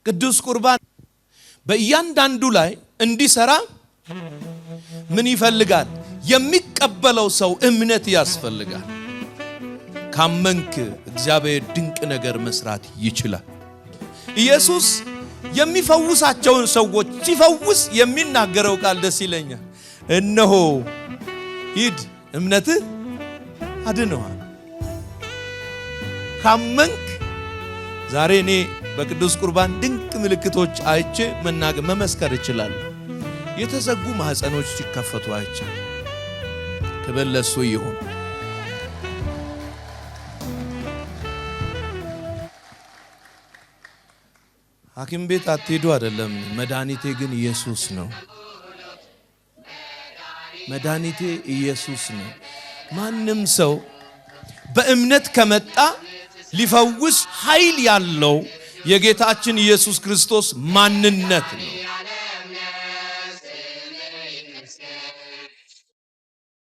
ቅዱስ ቁርባን በእያንዳንዱ ላይ እንዲሰራ ምን ይፈልጋል? የሚቀበለው ሰው እምነት ያስፈልጋል። ካመንክ እግዚአብሔር ድንቅ ነገር መስራት ይችላል። ኢየሱስ የሚፈውሳቸውን ሰዎች ሲፈውስ የሚናገረው ቃል ደስ ይለኛል። እነሆ ሂድ እምነትህ አድነዋል። ካመንክ ዛሬ እኔ በቅዱስ ቁርባን ድንቅ ምልክቶች አይቼ መመስከር እችላለሁ። የተዘጉ ማህፀኖች ሲከፈቱ አይቼ ክብር ለእሱ ይሁን። ሐኪም ቤት አትሄዱ አይደለም። መድኃኒቴ ግን ኢየሱስ ነው። መድኃኒቴ ኢየሱስ ነው። ማንም ሰው በእምነት ከመጣ ሊፈውስ ኃይል ያለው የጌታችን ኢየሱስ ክርስቶስ ማንነት ነው።